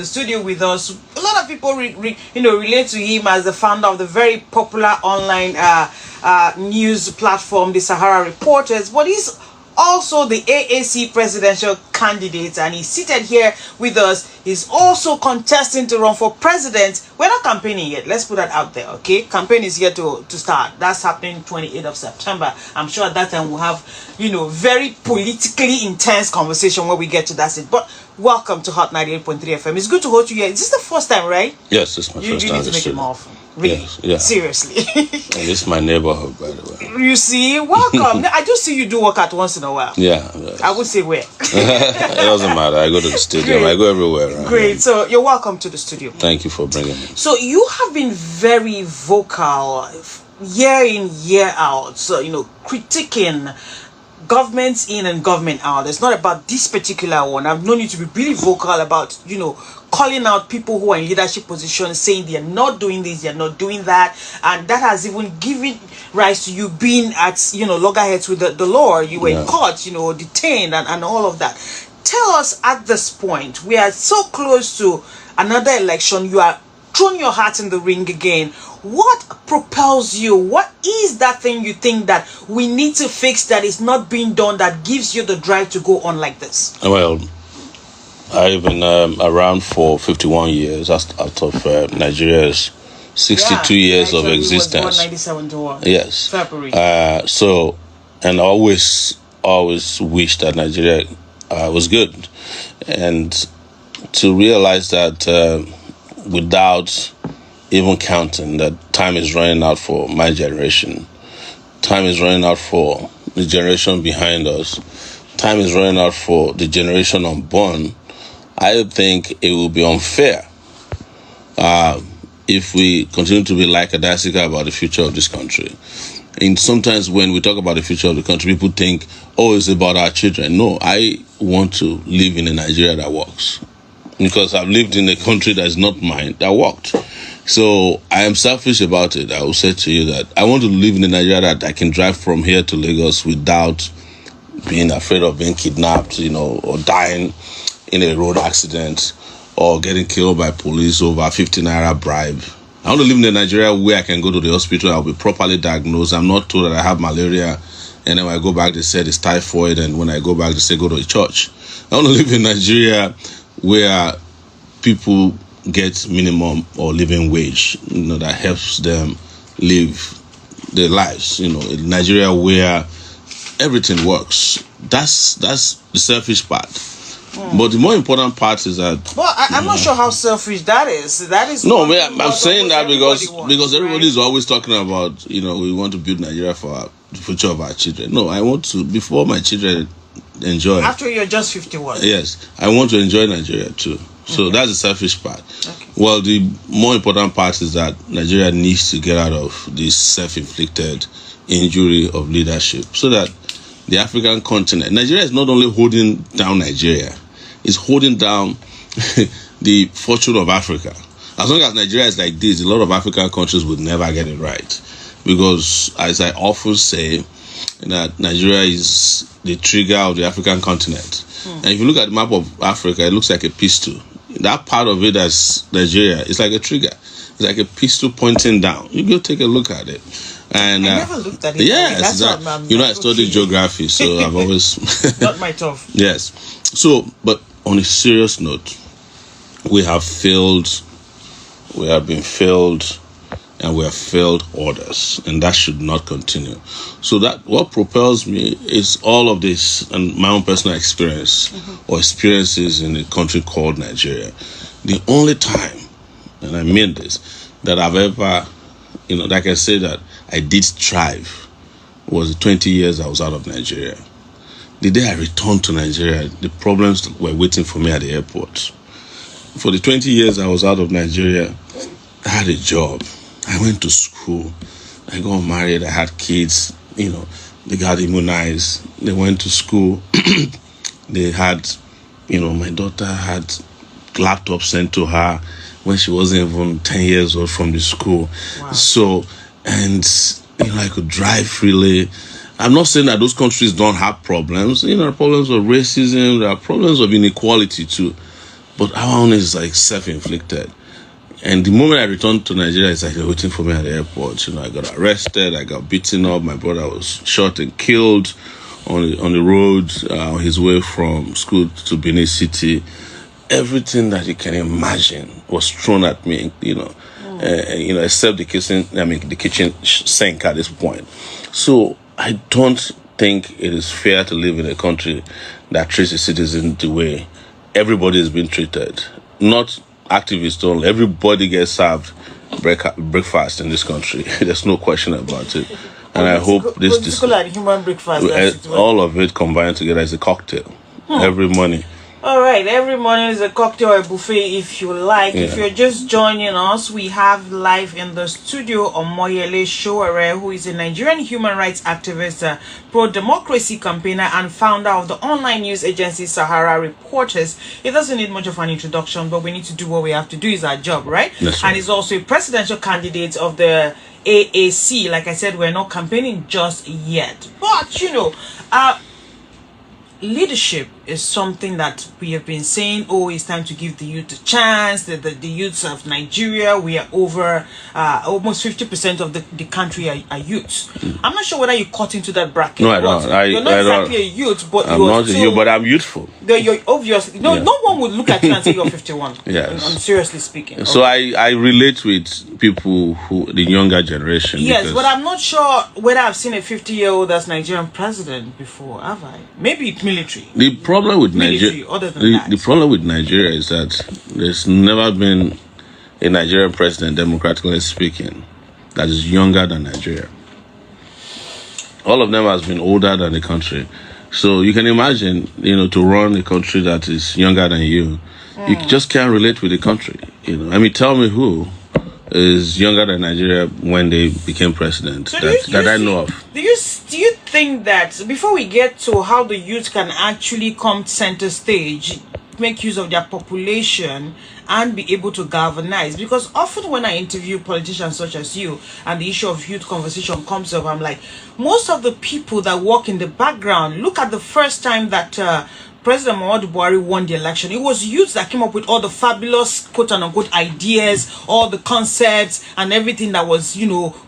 the studio with us. A lot of people, relate to him as the founder of the very popular online news platform, the Sahara Reporters. But he's also the AAC presidential candidate, and he's seated here with us. He's also contesting to run for president. We're not campaigning yet. Let's put that out there, okay? Campaign is here to start. That's happening 28th of September. I'm sure at that time we'll have, very politically intense conversation when we get to that stage. But welcome to Hot 98.3 FM. It's good to hold you here. Is this the first time, right? Yes, it's my first time. You need to make it more often. Really? Yes, yeah. Seriously. And this is my neighborhood, by the way. You see, welcome. I do see you do work out once in a while. Yeah. I would say where. It doesn't matter. I go to the stadium. Great. I go everywhere. Right? Great. So you're welcome to the studio. Thank you for bringing me. So you have been very vocal year in, year out. So, critiquing governments in and government out. It's not about this particular one. I've known you to be really vocal about, calling out people who are in leadership positions, saying they're not doing this, they're not doing that. And that has even given rise to you being at, loggerheads with the law. You were in court, detained and all of that. Tell us at this point, we are so close to another election. You are throwing your heart in the ring again. What propels you? What is that thing you think that we need to fix that is not being done that gives you the drive to go on like this? Well, I've been around for 51 years out of Nigeria's 62 years of existence. Was born 1971. Yes. February. And I always wished that Nigeria was good. And to realize that without even counting that time is running out for my generation, time is running out for the generation behind us, time is running out for the generation unborn, I think it will be unfair if we continue to be lackadaisical about the future of this country. And sometimes when we talk about the future of the country, people think, it's about our children. No, I want to live in a Nigeria that works. Because I've lived in a country that is not mine, that worked. So I am selfish about it. I will say to you that I want to live in a Nigeria that I can drive from here to Lagos without being afraid of being kidnapped, or dying in a road accident or getting killed by police over 50 naira bribe. I want to live in a Nigeria where I can go to the hospital, I'll be properly diagnosed. I'm not told that I have malaria, and then when I go back, they said it's typhoid, and when I go back, they say go to a church. I want to live in Nigeria where people get minimum or living wage, that helps them live their lives. In Nigeria where everything works. That's the selfish part. But the more important part is that. Well, I'm not sure how selfish that is. That is. No, I'm saying that because everybody is always talking about, we want to build Nigeria for the future of our children. No, I want to, before my children enjoy. After you're just 51. Yes, I want to enjoy Nigeria too. So that's the selfish part. Okay. Well, the more important part is that Nigeria needs to get out of this self-inflicted injury of leadership so that the African continent, Nigeria is not only holding down Nigeria, it's holding down the fortune of Africa. As long as Nigeria is like this, a lot of African countries would never get it right. Because, as I often say, that Nigeria is the trigger of the African continent. And if you look at the map of Africa, it looks like a pistol. That part of it that's Nigeria, it's like a trigger. It's like a pistol pointing down. You go take a look at it. And I never looked at it. Yes, I studied geography, so I've always not my tough. Yes. So, but on a serious note, we have been failed, and we have failed orders, and that should not continue. So that what propels me is all of this and my own personal experience or experiences in a country called Nigeria. The only time, and I mean this, that I've ever, like I say that I did strive was the 20 years I was out of Nigeria. The day I returned to Nigeria, the problems were waiting for me at the airport. For the 20 years I was out of Nigeria, I had a job. I went to school. I got married. I had kids. They got immunized. They went to school. They had, my daughter had laptops sent to her when she wasn't even 10 years old from the school. Wow. So, and, I could drive freely. I'm not saying that those countries don't have problems. There are problems of racism. There are problems of inequality too. But our own is like self-inflicted. And the moment I returned to Nigeria, it's like they're waiting for me at the airport. I got arrested, I got beaten up, my brother was shot and killed on the road on his way from school to Benin City. Everything that you can imagine was thrown at me, except the kitchen sink at this point. So I don't think it is fair to live in a country that treats its citizens the way everybody is being treated. Not activists only. Everybody gets served breakfast in this country. There's no question about it. And I hope this human breakfast, all of it combined together is a cocktail every morning. All right, every morning is a cocktail or a buffet if you like. If you're just joining us, we have live in the studio Omoyele Sowore, who is a Nigerian human rights activist, pro-democracy campaigner, and founder of the online news agency Sahara Reporters. It doesn't need much of an introduction, but we need to do what we have to do. Is our job, right? That's right. And he's also a presidential candidate of the AAC. Like I said, we're not campaigning just yet. But, leadership is something that we have been saying, it's time to give the youth a chance. The youths of Nigeria, we are over almost 50% of the country are youths. I'm not sure whether you caught into that bracket. No, I don't. You're not exactly a youth, but I'm not a youth, but I'm youthful. You're obviously no one would look at you and say you're 51. Yes. I'm seriously speaking. So I relate with people the younger generation. Yes, but I'm not sure whether I've seen a 50-year-old as Nigerian president before, have I? Maybe it's military. The problem with Nigeria, the problem with Nigeria is that there's never been a Nigerian president, democratically speaking, that is younger than Nigeria. All of them has been older than the country. So you can imagine, to run a country that is younger than you just can't relate with the country. Tell me who is younger than Nigeria when they became president that I know of. Do you think that before we get to how the youth can actually come center stage, make use of their population and be able to galvanize? Because often when I interview politicians such as you and the issue of youth conversation comes up, I'm like, most of the people that work in the background, look at the first time that President Muhammadu Buhari won the election. It was youths that came up with all the fabulous quote-unquote ideas, all the concepts and everything that was,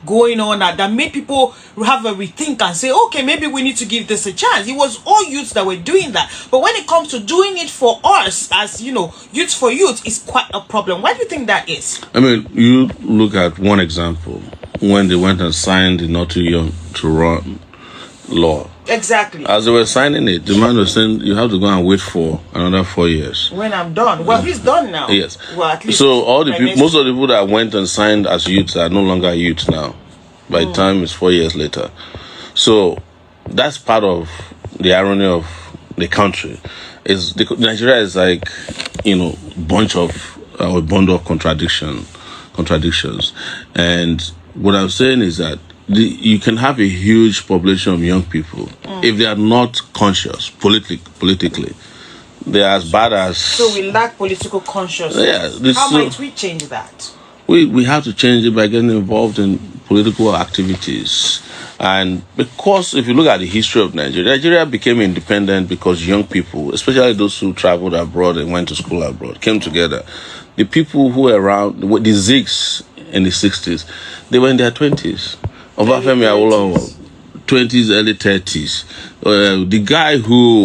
going on that made people have a rethink and say, okay, maybe we need to give this a chance. It was all youths that were doing that. But when it comes to doing it for us as, youth for youth, it's quite a problem. Why do you think that is? You look at one example when they went and signed the Not Too Young to Run law. Exactly. As they were signing it, the man was saying you have to go and wait for another 4 years. When I'm done. Well, he's done now. Yes. Well, at least so most of the people that went and signed as youths are no longer youths now. By the time it's 4 years later. So that's part of the irony of the country. Nigeria is like, a bundle of contradictions. And what I'm saying is that you can have a huge population of young people if they are not conscious politically. They are as bad as. So we lack political consciousness. Yeah, how might we change that? We have to change it by getting involved in political activities. And because if you look at the history of Nigeria became independent because young people, especially those who traveled abroad and went to school abroad, came together. The people who were around, the Zigs in the 60s, they were in their 20s. Obafemi Awolowo, 20s, early 30s. The guy who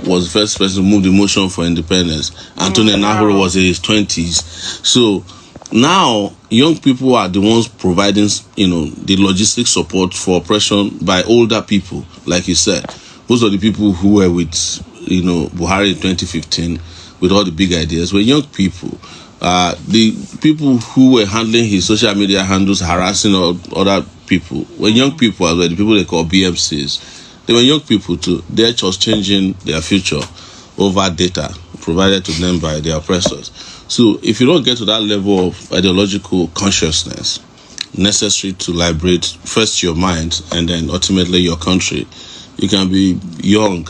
was the first person to move the motion for independence, Antonio Nahoro, was in his 20s. So now young people are the ones providing, the logistic support for oppression by older people, like you said. Most of the people who were with, Buhari in 2015 with all the big ideas were young people. The people who were handling his social media handles, harassing other people, were young people as well. The people they call BMCs, they were young people too. They're just changing their future over data provided to them by their oppressors. So if you don't get to that level of ideological consciousness necessary to liberate first your mind and then ultimately your country, you can be young,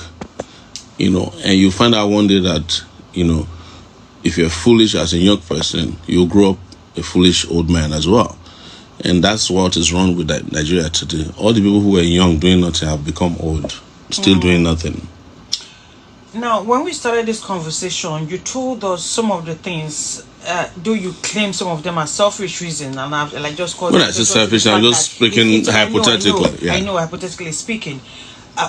and you find out one day that, if you're foolish as a young person, you'll grow up a foolish old man as well. And that's what is wrong with Nigeria today. All the people who were young doing nothing have become old, still doing nothing. Now, when we started this conversation, you told us some of the things, though you claim some of them are selfish reasons, and I've like just called. When I say selfish, I'm just speaking hypothetically. I know, hypothetically speaking,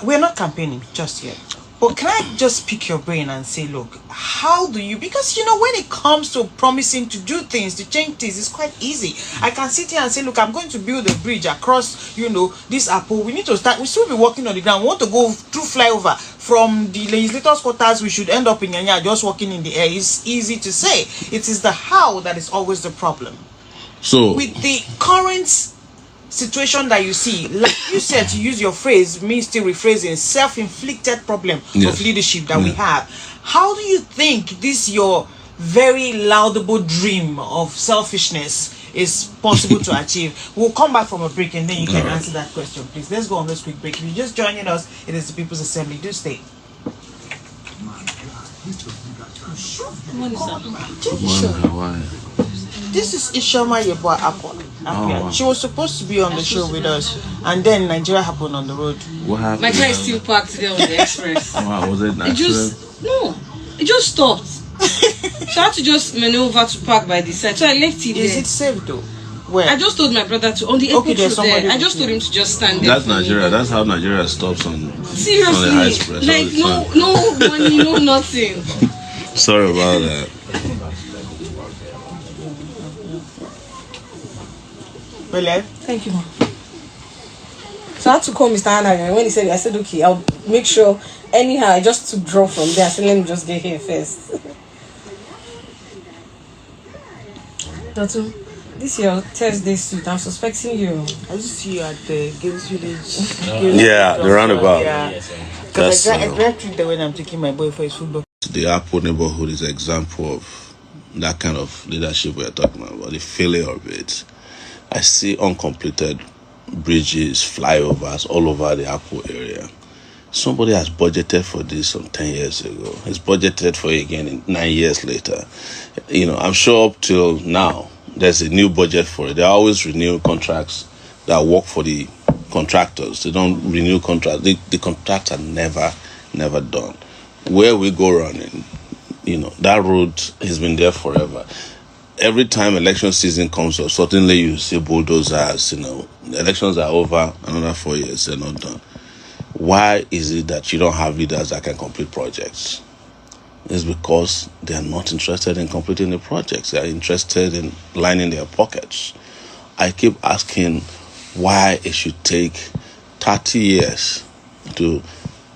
we're not campaigning just yet. But can I just pick your brain and say, look, how do you, because when it comes to promising to do things, to change things, it's quite easy. I can sit here and say, look, I'm going to build a bridge across, this apple. We need to start, we should be walking on the ground. We want to go through flyover from the legislators' quarters. We should end up in Yanya just walking in the air. It's easy to say. It is the how that is always the problem. So, with the current situation that you see, like you said, to use your phrase, me still rephrasing, self-inflicted problem of leadership that we have. How do you think this your very laudable dream of selfishness is possible to achieve? We'll come back from a break and then you can answer that question, please. Let's go on this quick break. If you're just joining us, it is the People's Assembly. Do stay. This is Ishama Yeboah Apple. Wow. She was supposed to be on the show with us, and then Nigeria happened on the road. What happened? My car is still parked there on the express. Wow, was it an accident? It just stopped. So I had to just maneuver to park by the side. So I left it there. Is it safe though? Where? I just told my brother to, on the airport there, I just told him to just stand there. That's Nigeria. That's how Nigeria stops on seriously, on the high express. Like no money, no nothing. Sorry about that. Thank you, ma'am. So I had to call Mr. Anna when he said, I said, okay, I'll make sure. Anyhow, I just took draw from there. I said, let me just get here first. Doctor, this is your Thursday suit. I'm suspecting you. I just see you at the Games Village. Yeah, the roundabout. Yeah. Because I drive through there when I'm taking my boy for his football. The Apple neighborhood is an example of that kind of leadership we're talking about, the failure of it. I see uncompleted bridges, flyovers all over the Apple area. Somebody has budgeted for this some 10 years ago. It's budgeted for it again 9 years later. I'm sure up till now, there's a new budget for it. They always renew contracts that work for the contractors. They don't renew contracts. The contracts are never done. Where we go running, that road has been there forever. Every time election season comes up, suddenly you see bulldozers, the elections are over, another 4 years, they're not done. Why is it that you don't have leaders that can complete projects? It's because they are not interested in completing the projects. They are interested in lining their pockets. I keep asking why it should take 30 years to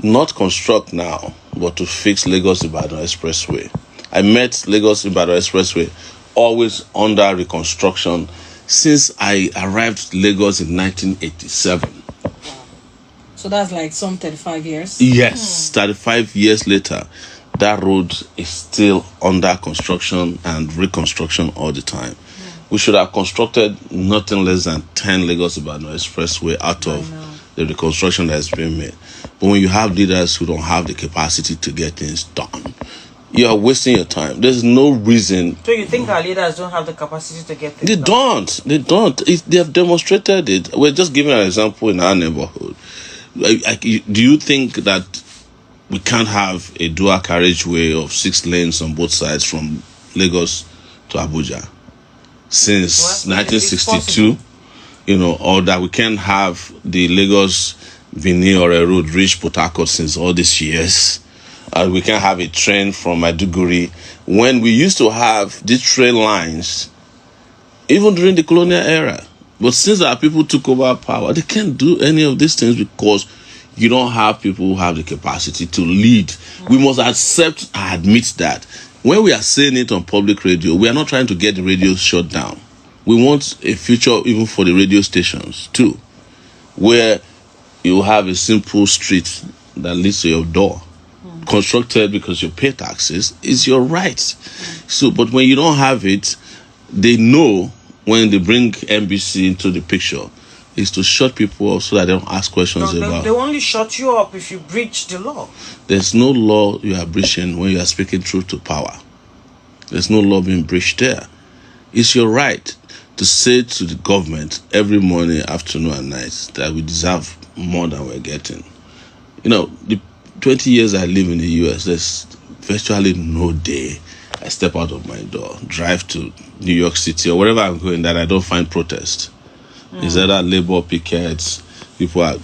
not construct now, but to fix Lagos-Ibadan Expressway. I met Lagos-Ibadan Expressway always under reconstruction since I arrived Lagos in 1987. So that's like some 35 years? Yes, 35 years later, that road is still under construction and reconstruction all the time. We should have constructed nothing less than 10 Lagos-Ibadan Expressway out of the reconstruction that has been made. But when you have leaders who don't have the capacity to get things done, you are wasting your time. There's no reason. So you think our leaders don't have the capacity to get things done? They don't. They have demonstrated it. We're just giving an example in our neighborhood. Do you think that we can't have a dual carriageway of 6 lanes on both sides from Lagos to Abuja since 1962? Or that we can't have the Lagos Benin-Ore road reach Port Harcourt since all these years? We can have a train from Maiduguri when we used to have these train lines even during the colonial era. But since our people took over power, they can't do any of these things because you don't have people who have the capacity to lead. We must accept and admit that. When we are saying it on public radio, we are not trying to get the radio shut down. We want a future even for the radio stations too, where you have a simple street that leads to your door. Constructed because you pay taxes is your right. So, but when you don't have it, they know when they bring NBC into the picture is to shut people up so that they don't ask questions about. They only shut you up if you breach the law. There's no law you are breaching when you are speaking truth to power. There's no law being breached there. It's your right to say to the government every morning, afternoon, and night that we deserve more than we're getting. 20 years I live in the US, there's virtually no day I step out of my door, drive to New York City or wherever I'm going, that I don't find protest. Is that labor pickets, people are,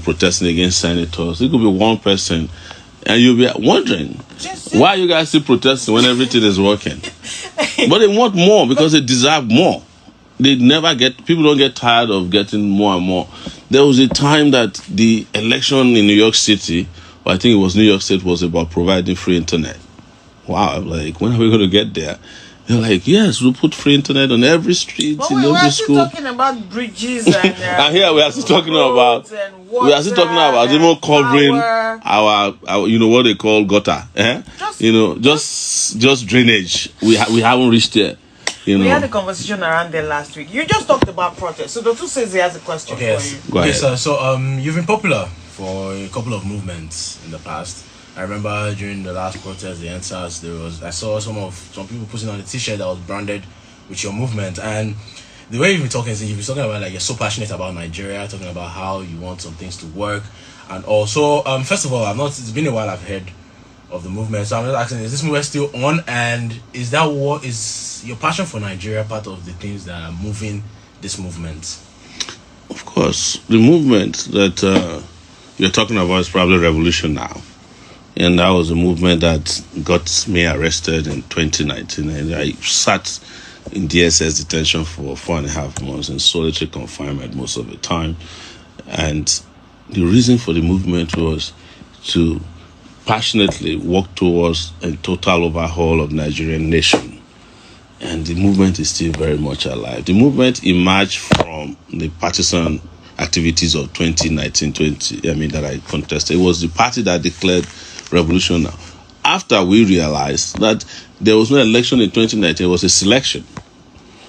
protesting against senators. It could be one person, and you'll be wondering, why you guys still protesting when everything is working? But they want more because they deserve more. People don't get tired of getting more and more. There was a time that the election in New York City, or I think it was New York State, was about providing free internet. Wow, I'm like, when are we going to get there? They're like, yes, we'll put free internet on every street, But in we every were school. still talking about bridges and and here we are still talking about even covering our what they call gutter, just drainage. We haven't reached there. We had a conversation around there last week. You just talked about protest. So Dotu says he has a question for you. Go ahead. Sir. So you've been popular for a couple of movements in the past. I remember during the last protest, the NSAS, I saw some people putting on a T-shirt that was branded with your movement. And the way you've been talking about like you're so passionate about Nigeria, talking about how you want some things to work. And also, first of all, it's been a while I've heard of the movement. So I'm just asking, is this movement still on? And is your passion for Nigeria part of the things that are moving this movement? Of course. The movement that you're talking about is probably Revolution Now. And that was a movement that got me arrested in 2019. And I sat in DSS detention for 4.5 months in solitary confinement most of the time. And the reason for the movement was to passionately work towards a total overhaul of Nigerian nation. And the movement is still very much alive. The movement emerged from the partisan activities of 2019-20, that I contested. It was the party that declared Revolution Now. After we realized that there was no election in 2019, it was a selection.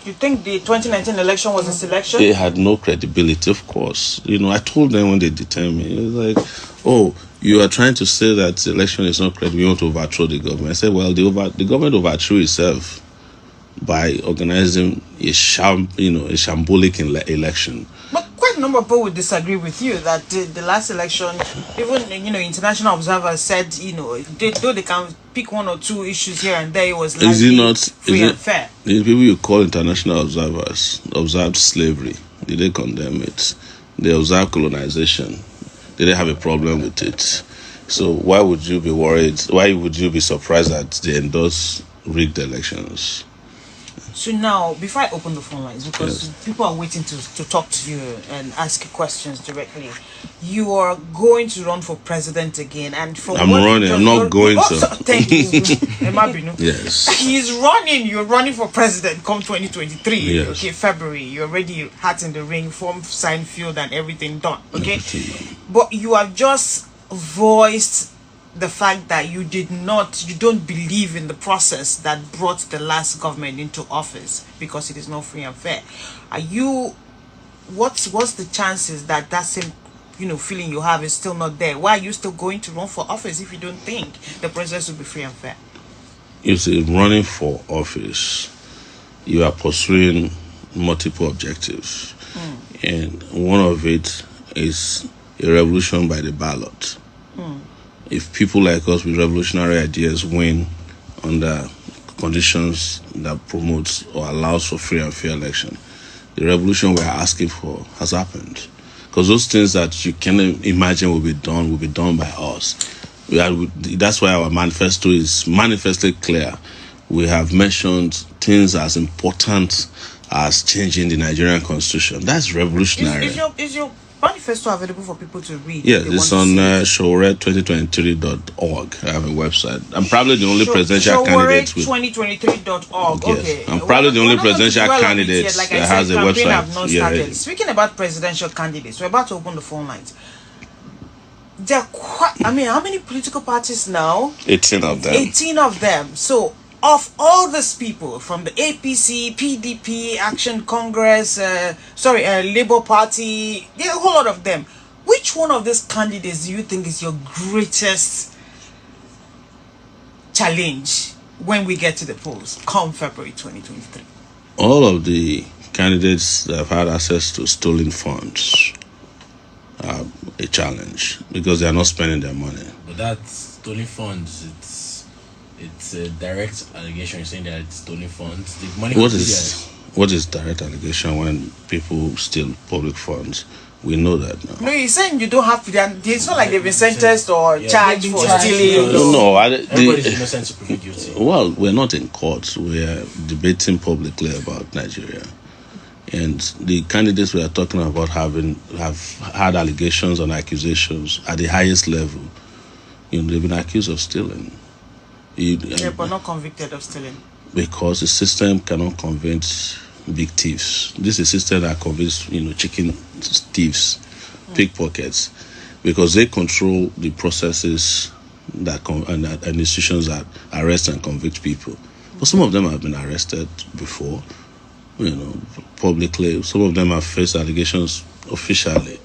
You think the 2019 election was a selection? They had no credibility, of course. I told them when they detained me, it was like, oh, you are trying to say that the election is not credible, you want to overthrow the government. I said, well, the government overthrew itself by organizing a shambolic election. But quite a number of people would disagree with you that the last election, even international observers said, though they can pick one or two issues here and there, it was largely free and fair. The people you call international observers observed slavery. Did they condemn it? They observed colonization. Did they have a problem with it? So why would you be worried? Why would you be surprised that they endorse rigged elections? So now, before I open the phone lines, because people are waiting to talk to you and ask you questions directly, you are going to run for president again, and I'm running. I'm not going to. Thank you, Emabinu. Yes. He's running. You're running for president come 2023. Yes. Okay, February. You're already hat in the ring, form signed field, and everything done. Okay, but you have just voiced the fact that you don't believe in the process that brought the last government into office because it is not free and fair. What's the chances that same feeling you have is still not there? Why are you still going to run for office if you don't think the process will be free and fair? You see, running for office, you are pursuing multiple objectives, and one of it is a revolution by the ballot. If people like us with revolutionary ideas win under conditions that promotes or allows for free and fair election, the revolution we're asking for has happened. Because those things that you can imagine will be done by us. That's why our manifesto is manifestly clear. We have mentioned things as important as changing the Nigerian constitution. That's revolutionary. Is your manifesto available for people to read? Yes, it's on Sowore2023.org. I have a website. I'm probably the only presidential candidate with Sowore2023.org. Yes. Okay. I'm probably the only presidential candidate that has a website. Have not started. Speaking about presidential candidates, we're about to open the phone lines. There are how many political parties now? 18 of them. 18 of them. So, of all these people, from the APC, PDP, Action Congress, Labour Party, there are a whole lot of them. Which one of these candidates do you think is your greatest challenge when we get to the polls come February 2023? All of the candidates that have had access to stolen funds are a challenge because they are not spending their money. But that's stolen funds. It's a direct allegation. You're saying that it's stolen funds. The money. What is direct allegation when people steal public funds? We know that now. No, you're saying you don't have to. It's not like they've been sentenced or charged for stealing. No, everybody's innocent to prove guilty. Well, we're not in court. We're debating publicly about Nigeria, and the candidates we are talking about have had allegations and accusations at the highest level. They've been accused of stealing. But not convicted of stealing. Because the system cannot convince big thieves. This is a system that convinces, chicken thieves, pickpockets, because they control the processes and institutions that arrest and convict people. But some of them have been arrested before, publicly. Some of them have faced allegations officially.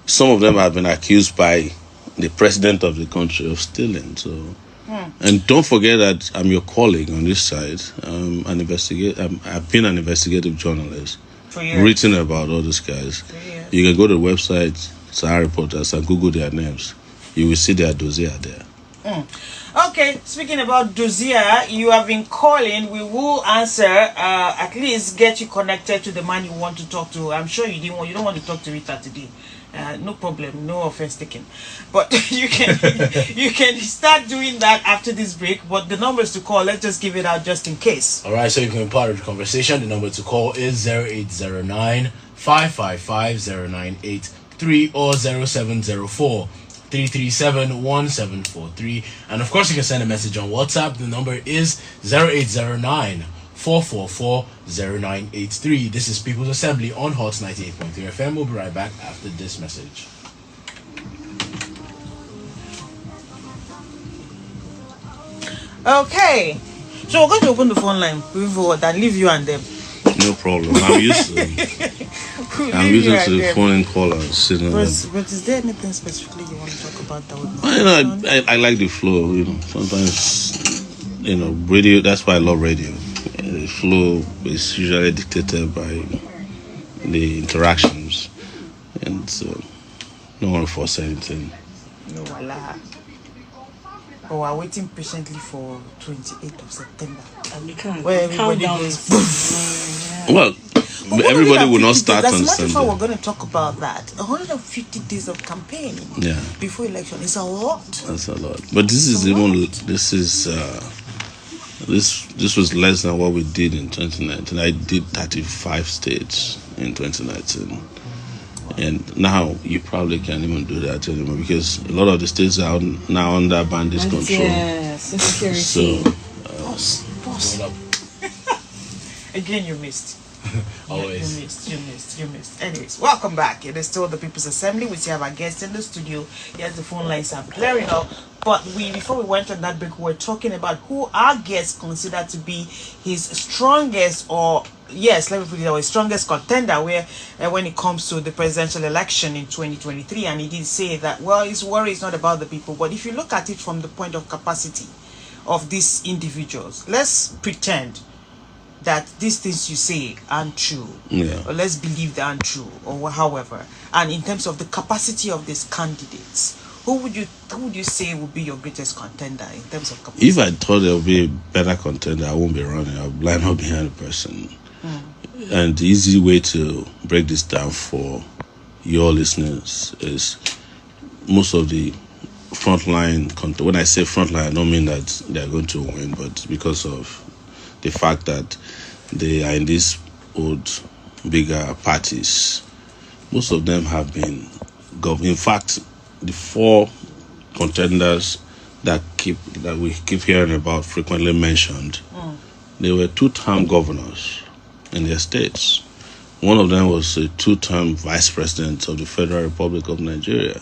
Some of them have been accused by the president of the country of stealing. So. And don't forget that I'm your colleague on this side. I've been an investigative journalist, written about all these guys. You can go to the website, Sahara Reporters, and Google their names. You will see their dossier there. Okay, speaking about dossier, you have been calling. We will answer. At least get you connected to the man you want to talk to. I'm sure you don't want to talk to Rita today. No problem, no offense taken, but you can start doing that after this break. But the numbers to call, let's just give it out just in case. All right, so you can be part of the conversation. The number to call is 0809 555 0983 or 0704 337 1743. And of course, you can send a message on WhatsApp. The number is 0809 444 0983. This is People's Assembly on Hot 98.3 FM. We'll be right back after this message. Okay, so we're going to open the phone line forward and leave you and them. No problem. I'm used to the phone callers. But is there anything specifically you want to talk about that I like the flow. Sometimes radio. That's why I love radio. The flow is usually dictated by the interactions, and so don't want to force anything. No, voila. Oh, we're waiting patiently for 28th of September. Where everybody goes. Well, everybody will not start on Sunday. We're going to talk about that. 150 days of campaign before election is a lot. That's a lot. But this was less than what we did in 2019. I did 35 states in 2019. And now you probably can't even do that anymore because a lot of the states are now under bandits control. Yes, insecurity. So, boss. Again, you missed. Always. You missed. Anyways, welcome back. It is still the People's Assembly. We still have our guests in the studio. Yes, the phone lines are clearing up. But before we went on that break, we were talking about who our guests consider to be his strongest, or yes, let me put it that way, strongest contender when it comes to the presidential election in 2023. And he did say that, well, his worry is not about the people. But if you look at it from the point of capacity of these individuals, let's pretend that these things you say aren't true, or let's believe they aren't true, or however. And in terms of the capacity of these candidates, who would you say would be your greatest contender in terms of capacity? If I thought there would be a better contender, I won't be running. I'll line up behind the person. And the easy way to break this down for your listeners is most of the frontline. When I say frontline, I don't mean that they're going to win, but because of the fact that they are in these old, bigger parties, most of them have been in fact, the four contenders that we keep hearing about, frequently mentioned, they were two-term governors in their states. One of them was a two-term vice president of the Federal Republic of Nigeria.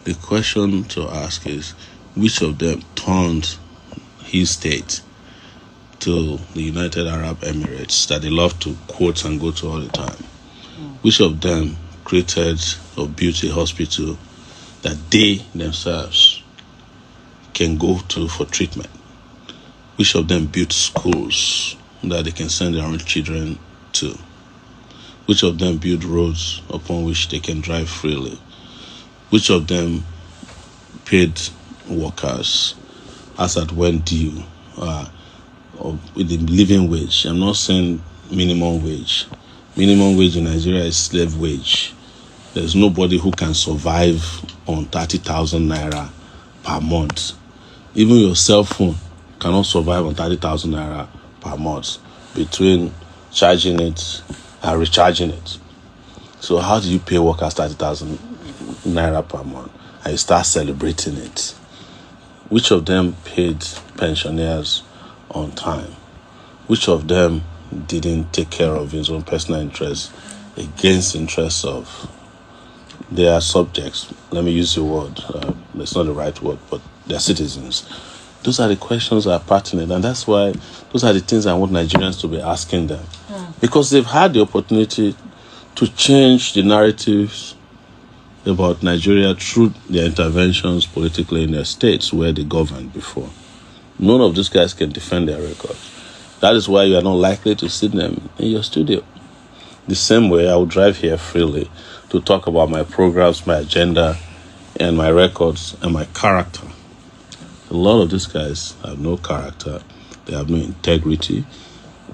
The question to ask is, which of them turned his state to the United Arab Emirates that they love to quote and go to all the time? Which of them created or built a hospital that they themselves can go to for treatment? Which of them built schools that they can send their own children to? Which of them built roads upon which they can drive freely? Which of them paid workers as at when due with the living wage. I'm not saying minimum wage. Minimum wage in Nigeria is slave wage. There's nobody who can survive on 30,000 naira per month. Even your cell phone cannot survive on 30,000 naira per month between charging it and recharging it. So how do you pay workers 30,000 naira per month and you start celebrating it? Which of them paid pensioners on time? Which of them didn't take care of his own personal interests against the interests of their subjects? Let me use the word, it's not the right word, but their citizens. Those are the questions that are pertinent, and that's why those are the things I want Nigerians to be asking them. Because they've had the opportunity to change the narratives about Nigeria through their interventions politically in their states where they governed before. None of these guys can defend their records. That is why you are not likely to see them in your studio. The same way I would drive here freely to talk about my programs, my agenda, and my records and my character. A lot of these guys have no character. They have no integrity.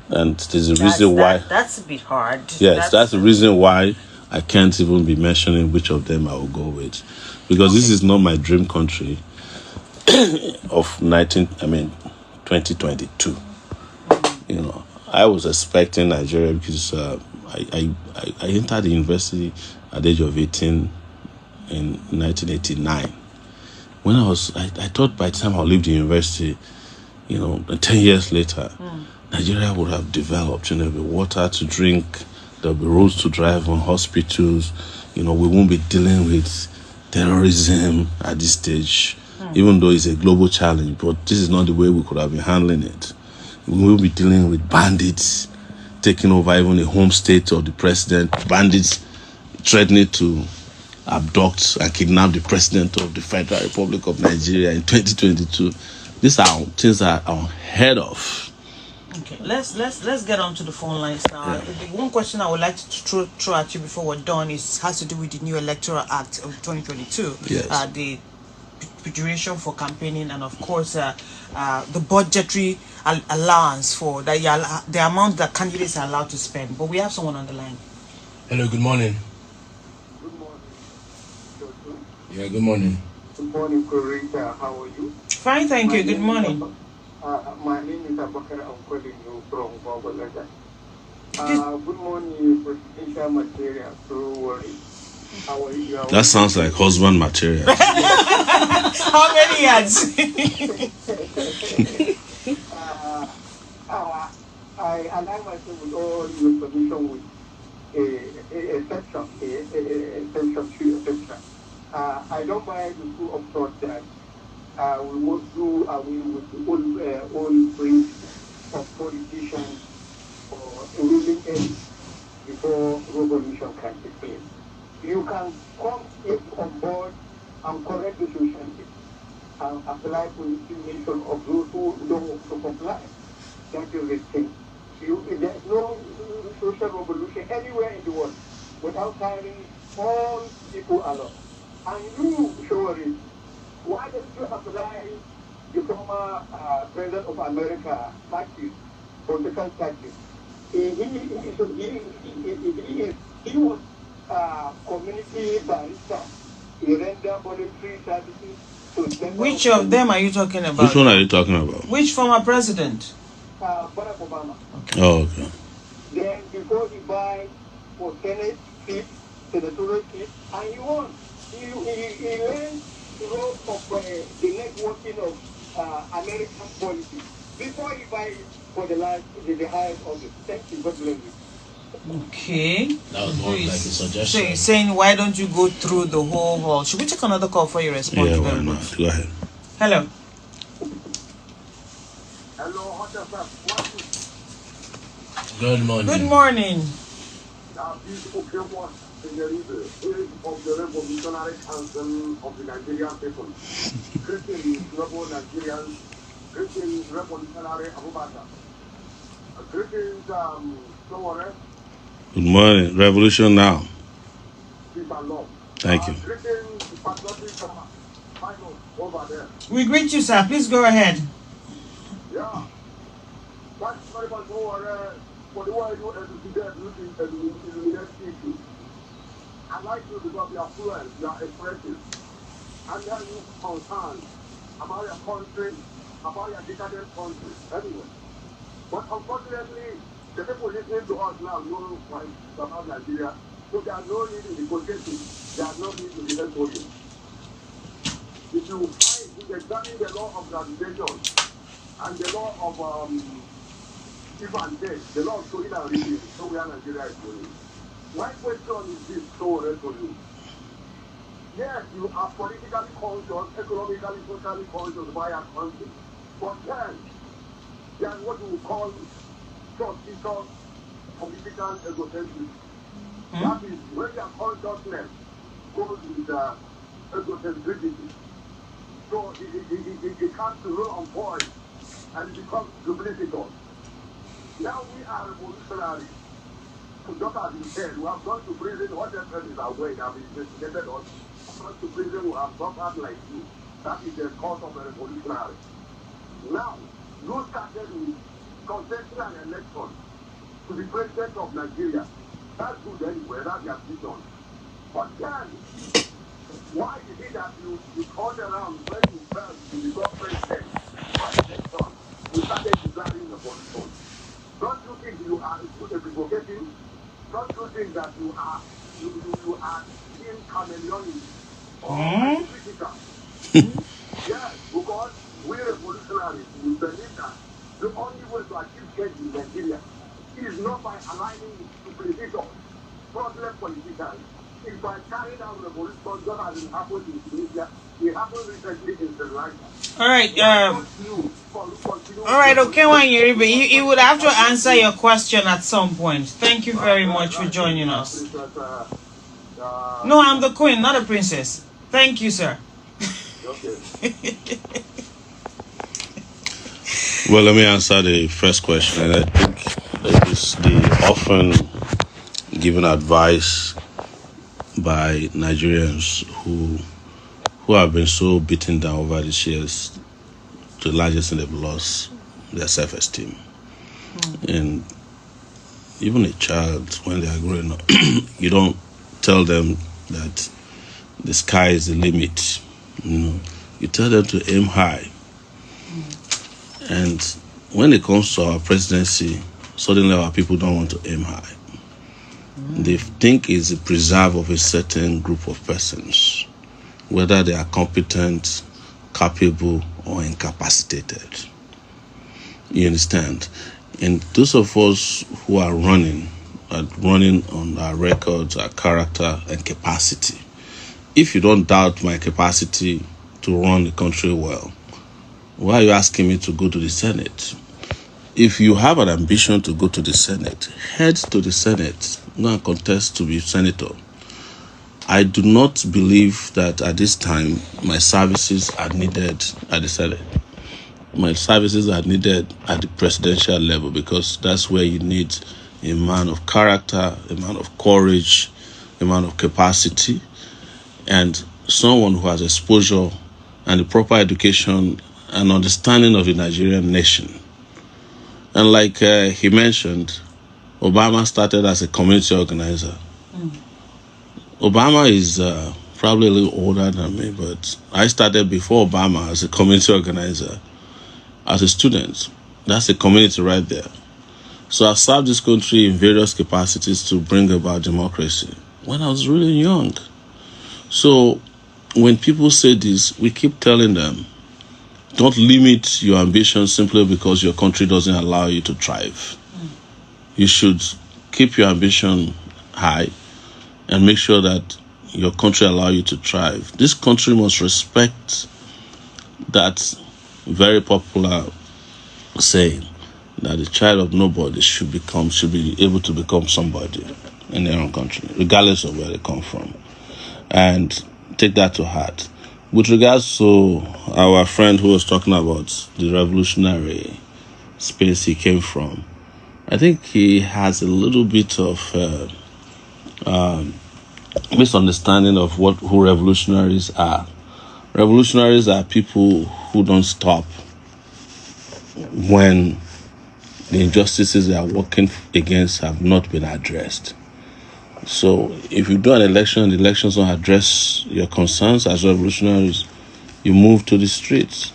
And there's a reason why... That's a bit hard. Yes, that's the reason why I can't even be mentioning which of them I will go with. Because this is not my dream country of 2022. You know, I was expecting Nigeria because I entered the university at the age of 18 in 1989. When I thought by the time I leave the university, 10 years later, Nigeria would have developed, there'll be water to drink, there'll be roads to drive on, hospitals, we won't be dealing with terrorism at this stage, even though it's a global challenge, but this is not the way we could have been handling it. We will be dealing with bandits taking over even the home state of the president, bandits threatening to abduct and kidnap the president of the Federal Republic of Nigeria in 2022. These are things that are unheard of. Okay, let's get on to the phone lines now. Yeah. The one question I would like to throw at you before we're done has to do with the new Electoral Act of 2022. Yes. The duration for campaigning, and of course the budgetary allowance for the amount that candidates are allowed to spend. But we have someone on the line. Hello, good morning. Good morning. Yeah, good morning. Good morning, Kurita. How are you? Fine, thank you. Good morning. My name is Abakar. I'm calling you from Babalaga. Good morning, presidential material. So worry. How are you? That sounds like husband material. How many yards? I align myself with all your solution with a section, section 2, etc. I don't buy the school of thought that we must do away with the old prince of politicians or ruling ends before revolution can take place. You can come on board and correct the situation and apply for the nation of those who don't want to comply. That is the thing. There's no social revolution anywhere in the world without carrying all people along. And you, Sowore, why don't you apply the former President of America taxes, political taxes? He was community barrister. He rendered voluntary services to Which of them are you talking about? Which one are you talking about? Which former president? Barack Obama. Oh, okay. Then before he died for Senate seat, senatorial seat, and he won. He learned the role of the networking of American policy before he died for the highest office. Thank you. God bless you. Okay. That was more like a suggestion. So you're saying, why don't you go through the whole hall? Should we take another call for your response? Yeah, why not? Go ahead. Hello. Hello, HotFM. Good morning. Good morning. Beautiful people in the of the Revolutionary Council of the Nigerian people. Greetings, rebel Nigerians. Greetings, Revolutionary Abubakar. Greetings, Sowore. Good morning. Revolution now. Peace and love. Thank you. Greetings, patriotic pilot over there. We greet you, sir. Please go ahead. Yeah. That's very much more for the world you educate looking at the next issue. I like you because you are fluent, you are expressive. And then you concerned about your country, about your decadent country, anyway. But unfortunately, the people listening to us now know quite about Nigeria, so there are no need in negotiating, there are no need in the podium. If you examine the law of gravitation and the law of give and take, the law of showing and reading, so where Nigeria is going. My question is this, so resolute. Yes, you are politically conscious, economically, socially conscious by our country. But then, there's what we call suspicious political egocentrism. That is, when your consciousness goes with egocentricity. So it comes to rule on point and it becomes duplicitous. Now we are revolutionaries. Just as you said, we have gone to prison, whatever is our way, they have investigated us. Gone to prison, we have suffered like you. That is the cause of a revolutionary. Now, you started with contesting an election to be president of Nigeria. That's good anyway, that's your vision. But then, why is it that you turned around when you felt to become president by election? You started declaring the position. Don't you think you are provocating? Don't you think that you are being chameleonic or critical? Yes, because we revolutionaries, we believe that the only way to achieve change in Nigeria is not by aligning to political problem politicians. It's by carrying out revolution just as it happened in Tunisia. It happened recently in Sri Lanka. All right. All right. Okay, Wanyeribe, he would have to answer your question at some point. Thank you very much for joining us. No, I'm the queen, not a princess. Thank you, sir. Well, let me answer the first question. And I think it is the often given advice by Nigerians who have been so beaten down over these years, to the largest extent they've lost their self-esteem. And even a child, when they are growing up, you don't tell them that the sky is the limit. You tell them to aim high. And when it comes to our presidency, suddenly our people don't want to aim high. They think it's a preserve of a certain group of persons, whether they are competent, capable, or incapacitated. You understand? And those of us who are running on our records, our character, and capacity. If you don't doubt my capacity to run the country well, why are you asking me to go to the Senate? If you have an ambition to go to the Senate, head to the Senate, go and contest to be senator. I do not believe that at this time my services are needed at the Senate. My services are needed at the presidential level, because that's where you need a man of character, a man of courage, a man of capacity, and someone who has exposure and the proper education and understanding of the Nigerian nation. And like he mentioned, Obama started as a community organizer. Obama is probably a little older than me, but I started before Obama as a community organizer, as a student. That's a community right there. So I served this country in various capacities to bring about democracy when I was really young. So when people say this, we keep telling them, don't limit your ambition simply because your country doesn't allow you to thrive. You should keep your ambition high and make sure that your country allows you to thrive. This country must respect that very popular saying that the child of nobody should be able to become somebody in their own country, regardless of where they come from. And take that to heart. With regards to our friend who was talking about the revolutionary space he came from, I think he has a little bit of misunderstanding of who revolutionaries are. Revolutionaries are people who don't stop when the injustices they are working against have not been addressed. So if you do an election and the elections don't address your concerns as revolutionaries, you move to the streets.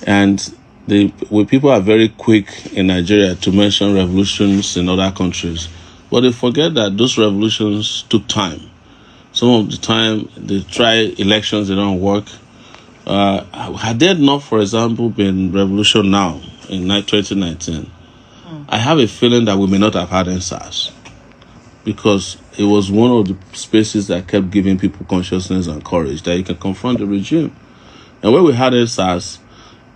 And people are very quick in Nigeria to mention revolutions in other countries, but they forget that those revolutions took time. Some of the time they try elections, they don't work. Had there not, for example, been revolution now in 2019, I have a feeling that we may not have had NSAS, because it was one of the spaces that kept giving people consciousness and courage that you can confront the regime. And when we had NSAS,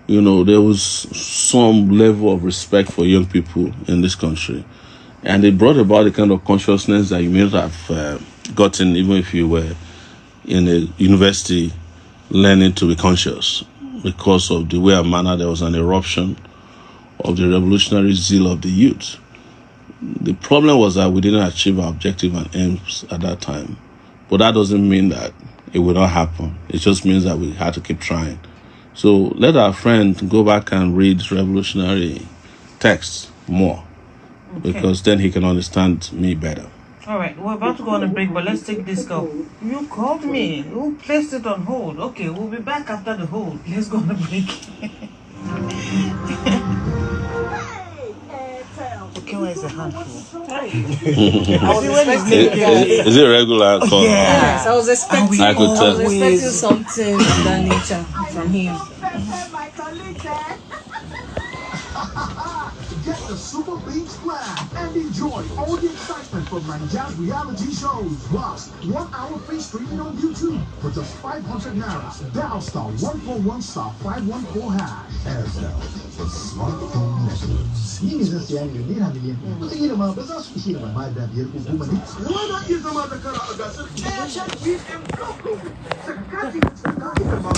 there was some level of respect for young people in this country. And it brought about the kind of consciousness that you may not have gotten even if you were in a university learning to be conscious, because of the way and manner there was an eruption of the revolutionary zeal of the youth. The problem was that we didn't achieve our objective and aims at that time. But that doesn't mean that it will not happen. It just means that we had to keep trying. So let our friend go back and read revolutionary texts more, because then he can understand me better. All right, we're about to go on a break, but let's take this call. You called me. Who placed it on hold? Okay, we'll be back after the hold. Let's go on a break. Okay, where's the handful? Is it a regular call? Yes, I was expecting I something of that nature from him. Get the Super Beach Flag and enjoy all the excitement from Nigeria's reality shows. Plus, 1 hour free streaming on YouTube for just 500 naira. Dial star 141 star 514 hash. Airtel, the smartphone network. Yini zan siya ne naira miliyan. Wataƙila ma ba za su ishe da ba da biyar ko goma ne. Why not iya zama da kara a gasar HotFM Coco? Sakati da ba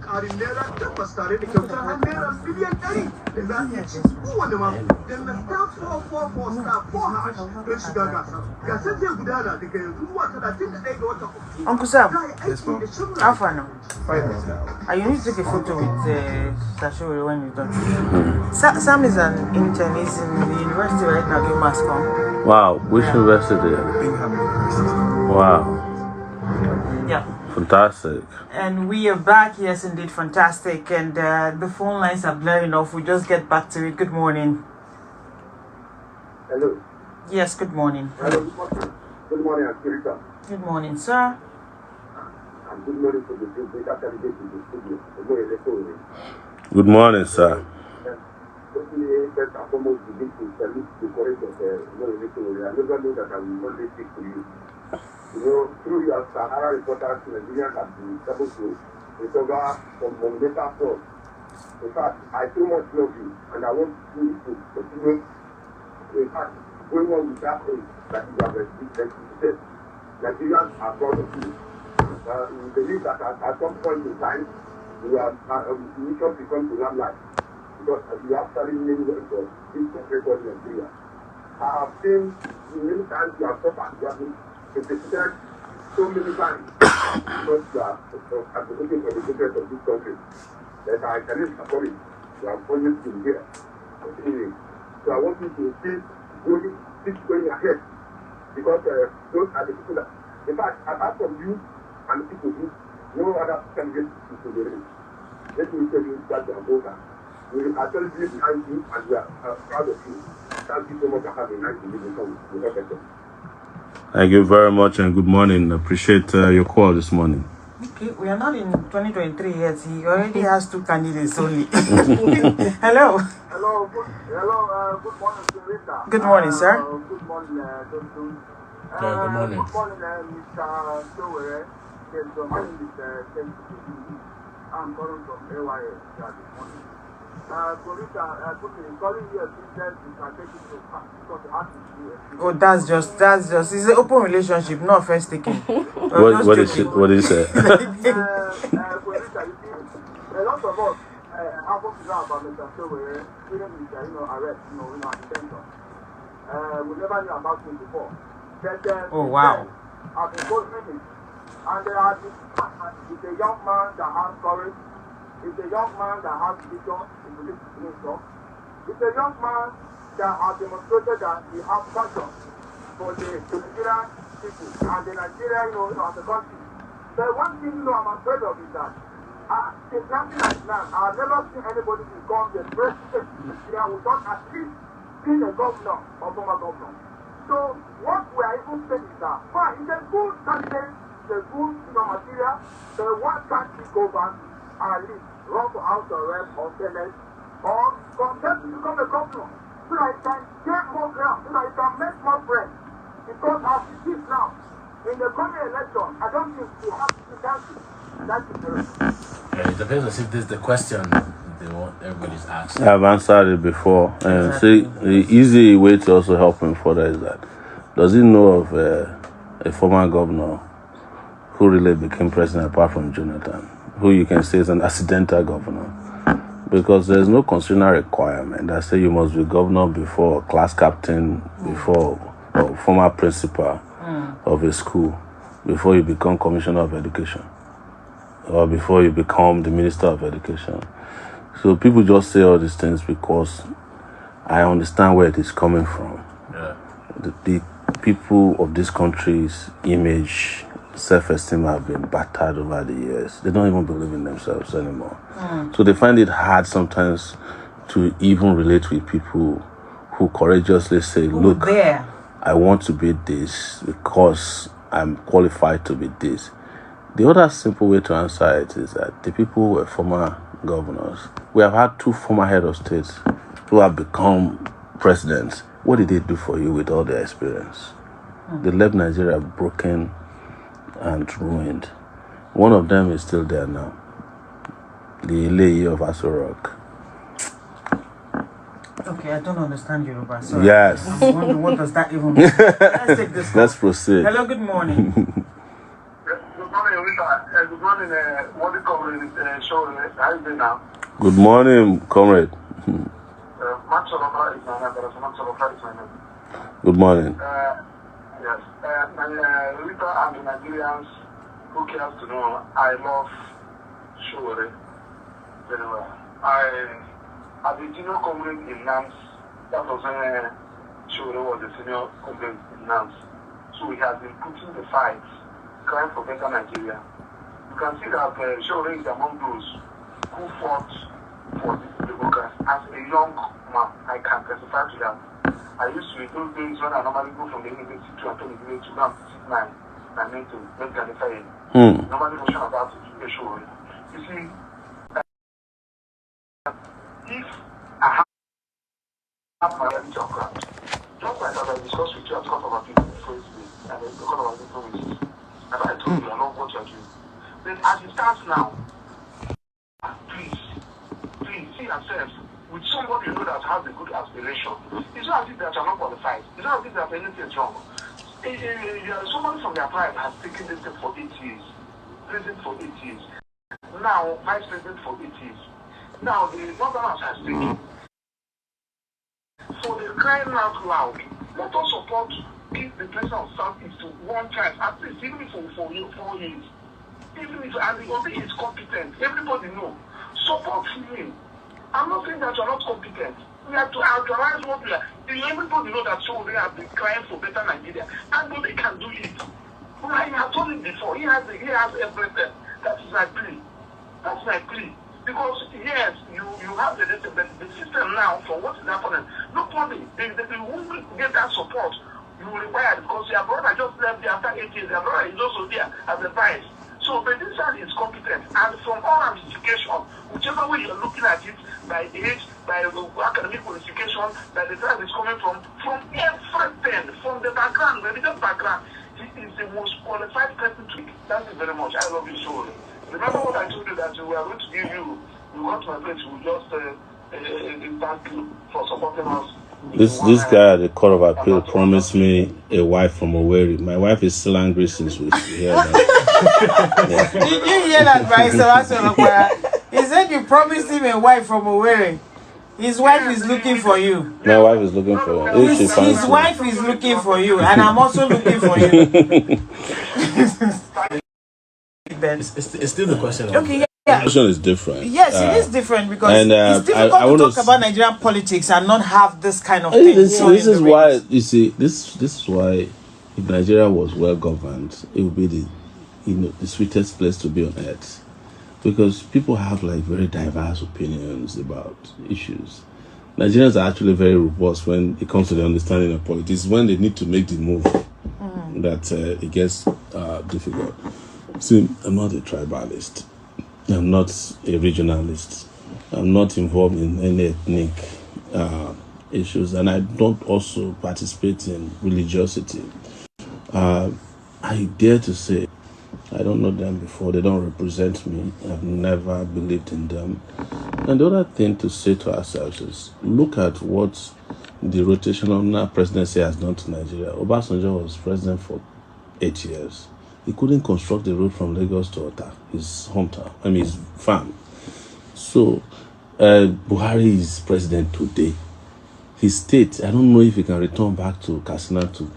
ƙarin naira tabbas tare da kyautar har naira miliyan 100 da za a iya ci kowane mako. Dan na star 444 star 4 hash don shiga gasar. Gasar zai gudana daga yanzu zuwa 31 ga watan Oktoba. Uncle Sam, how far now? You need to take a photo with Sashori when you're done. Sam is an intern. He's in the university right now doing mass comm. Wow, which university? Wow. Yeah. Fantastic. And we are back. Yes, indeed, fantastic. And the phone lines are blaring off. We just get back to it. Good morning. Hello. Yes, good morning. Hello, good morning, Akirika. Good morning, sir. And good morning to the great candidate in the studio, Omoyele Sowore. Good morning, sir. First and foremost, we need to salute the courage of Omoyele Sowore. I never know that I will not speak to you. Through your Sahara reporters, Nigerians have been able to recover from monumental fraud. In fact, I so much love you, and I want you to continue. In fact, going on with that thing that you have executed, Nigerians are proud of you. We believe that at some point in time, we should become to lamplight, because you have studied many words of this country in Nigeria. I have seen many times you have suffered, you have been executed so many times because you are advocating for the interest of this country. That I cannot support it. You have always been here. Anyway, so I want you to keep going ahead, because those are the people that, in fact, apart from you and the people who, no other candidates to the race. Let me tell you that you are voter. We are actually behind you, and we are proud of you. Thank you so much for having a nice meeting with HotFM. Thank you very much and good morning. Appreciate your call this morning. Okay, we are not in 2023 yet. He already has 2 candidates only. Hello. Hello, good morning, Rita. Good morning, sir. Good morning, Dr. Good morning. Good morning, Mr. Sowore. Yes, my name is I'm calling from AYS this morning. Rita, calling you a business, you can take it to because you have to do it. Oh, that's just. It's an open relationship, not first taking. What did you say? Rita, you see, a lot of us happen to know about Mr. Sowore, even with arrest, detention. We never knew about him before. But, oh, wow. I've been going And it's a young man that has courage. It's a young man that has vision. It's a young man that has demonstrated that he has passion for the Nigerian people and the Nigeria, as a country. The one thing I'm afraid of is that in 1999, I've never seen anybody become the president of Nigeria without at least being a governor or former governor. So what we are even saying is that, fine, it's a good candidate, it's a good material, but why can't he go back and at least run for House of Rep or Senate or contest to become a governor so that he can get more ground, so that he can make more friends? Because as it is now, in the coming election, I don't think we have to cancel. That's it. It appears as if this is the question they want everybody's asked. I've answered it before. See, the easy way to also help him further is that, does he know of a former governor who really became president apart from Jonathan, who you can say is an accidental governor? Because there's no constitutional requirement that say you must be governor before class captain, before or former principal of a school, before you become commissioner of education, or before you become the minister of education. So people just say all these things because I understand where it is coming from. Yeah. The people of this country's image, self-esteem have been battered over the years. They don't even believe in themselves anymore. So they find it hard sometimes to even relate with people who courageously say, look, I want to be this because I'm qualified to be this. The other simple way to answer it is that the people who were former governors, we have had 2 former head of states who have become presidents. What did they do for you with all their experience? They left Nigeria broken and ruined. One of them is still there now, the lady of Aso Rock. Okay, I don't understand Yoruba. Sorry. Yes. I'm wondering, what does that even mean? Let's take this call. Let's proceed. Hello, good morning. Good morning, Rita. Good morning, what do you call it? Show, how you doing now? Good morning, comrade. Max Solofa is my name. Max Solofa is my name. Good morning. Yes. Rita and the Nigerians who cares to know, I love Sowore very well. As a junior comrade in NAMS, that was when Sowore was a senior comrade in NAMS. So he has been putting the fight, crying for better Nigeria. You can see that Sowore is among those who fought for this democracy. As a young man, I can testify to that. I used to, in those days when I normally go from the university to Anthony Village to go and visit my mentor, make an affair. Normally motion about it, Sowore. You see, if I have my reality of ground, just like as I discussed with you, I've talked about people before today, and then talk about different ways. And I told you, I love what you're doing. Then as it stands now, please see yourself with somebody you know that has a good aspiration. It's not as if that you're not qualified. It's not as if that anything is wrong. Somebody from their tribe has taken this thing for 8 years. President for 8 years. Now, vice president for 8 years. Now, the Northerners has taken. So they're crying out loud. Let us support give the president of Southeast to one chance, at least even if for 4 years. Even if, and the other is competent, everybody know. Support him. I'm not saying that you're not competent. We have to actualize what we are. Everybody know that Sowore has been crying for better Nigeria. And nobody can do it. Well, I have told him before, he has everything. That is my plea. That's my plea. Because yes, you have the system now for what is happening. Nobody, they won't get that support you require because your brother just left there after 8 years. Your brother is also there as a vice. So the decision is competent, and from all ramification, whichever way you're looking at it, by age, by academic qualification, by the time it's coming from everything, from the background, the religious background, he is the most qualified person to it. Thank you very much. I love you so. Remember what I told you that we are going to give you, we got my place, we just thank you for supporting us. This guy at the Court of Appeal promised me a wife from Owerri. My wife is still angry since we hear that. Did you hear that, Bryce? He said you promised him a wife from Owerri. His wife is looking for you. My wife is looking for you. His wife is looking for you, and I'm also looking for you. Ben. It's still the question. Okay, The yeah. question is different. Yes, it is different because and, it's difficult I to wanna talk about Nigerian politics and not have this kind of I think thing. this going is in the why, rings. you see, this is why if Nigeria was well governed, it would be the sweetest place to be on earth, because people have like very diverse opinions about issues. Nigerians are actually very robust when it comes to the understanding of politics. When they need to make the move, that it gets difficult. See, I'm not a tribalist. I'm not a regionalist. I'm not involved in any ethnic issues, and I don't also participate in religiosity. I dare to say, I don't know them before. They don't represent me. I've never believed in them. And the other thing to say to ourselves is, look at what the rotational presidency has done to Nigeria. Obasanjo was president for 8 years. He couldn't construct the road from Lagos to Ota, his hometown, his farm. So, Buhari is president today. His state, I don't know if he can return back to Katsina to,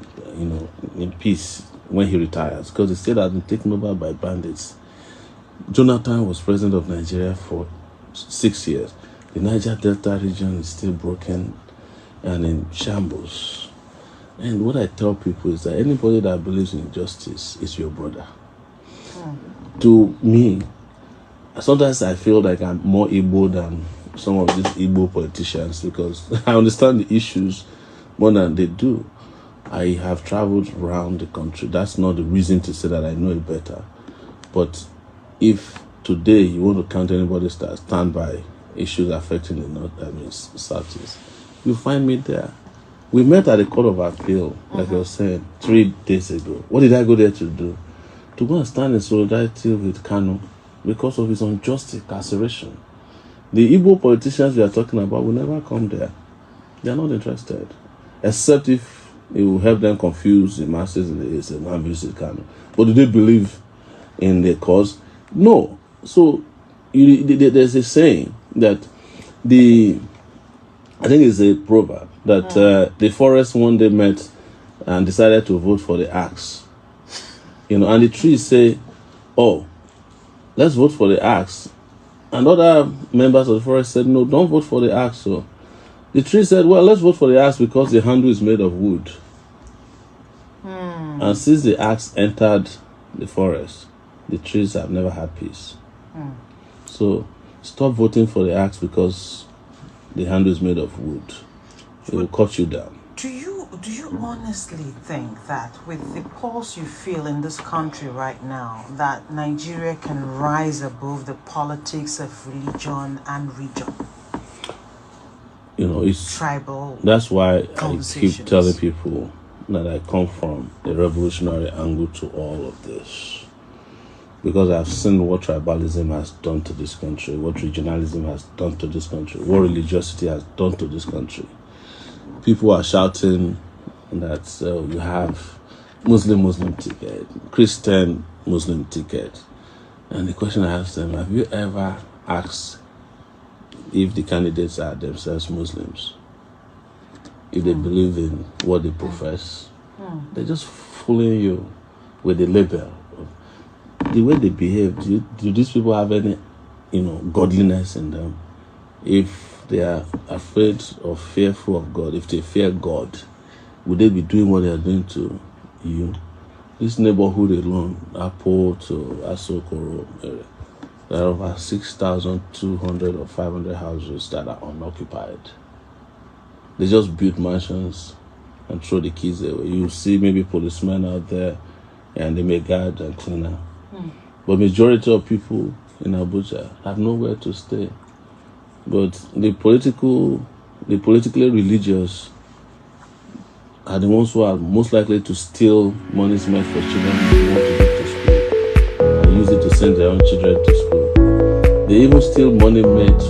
in peace when he retires, because the state has been taken over by bandits. Jonathan was president of Nigeria for 6 years. The Niger Delta region is still broken and in shambles. And what I tell people is that anybody that believes in justice is your brother. To me, sometimes I feel like I'm more Igbo than some of these Igbo politicians, because I understand the issues more than they do. I have traveled around the country. That's not the reason to say that I know it better. But if today you want to count anybody that stand by issues affecting the North, Southeast, you find me there. We met at the Court of Appeal, like I was saying, 3 days ago. What did I go there to do? To go and stand in solidarity with Kanu because of his unjust incarceration. The Igbo politicians we are talking about will never come there. They are not interested, except if it will help them confuse the masses in the East and visit Kanu. But do they believe in the cause? No. So there's a saying that I think it's a proverb that the forest one day met and decided to vote for the axe. And the trees say, oh, let's vote for the axe. And other members of the forest said, no, don't vote for the axe. So the tree said, well, let's vote for the axe because the handle is made of wood. And since the axe entered the forest, the trees have never had peace. So stop voting for the axe because the handle is made of wood. It will cut you down. Do you honestly think that with the pulse you feel in this country right now, that Nigeria can rise above the politics of religion and region? It's tribal. That's why I keep telling people that I come from a revolutionary angle to all of this. Because I've seen what tribalism has done to this country, what regionalism has done to this country, what religiosity has done to this country. People are shouting that you have Muslim ticket, Christian Muslim ticket. And the question I ask them, have you ever asked if the candidates are themselves Muslims? If they believe in what they profess? They're just fooling you with the label. The way they behave, do these people have any, godliness in them? If they are afraid or fearful of God, if they fear God, would they be doing what they are doing to you? This neighborhood alone, Apo to Asokoro area, there are over 6,200 or 500 houses that are unoccupied. They just build mansions and throw the keys away. You see maybe policemen out there and they may guard and clean up. But majority of people in Abuja have nowhere to stay. But the politically religious are the ones who are most likely to steal monies meant for children who want to go to school and use it to send their own children to school. They even steal money meant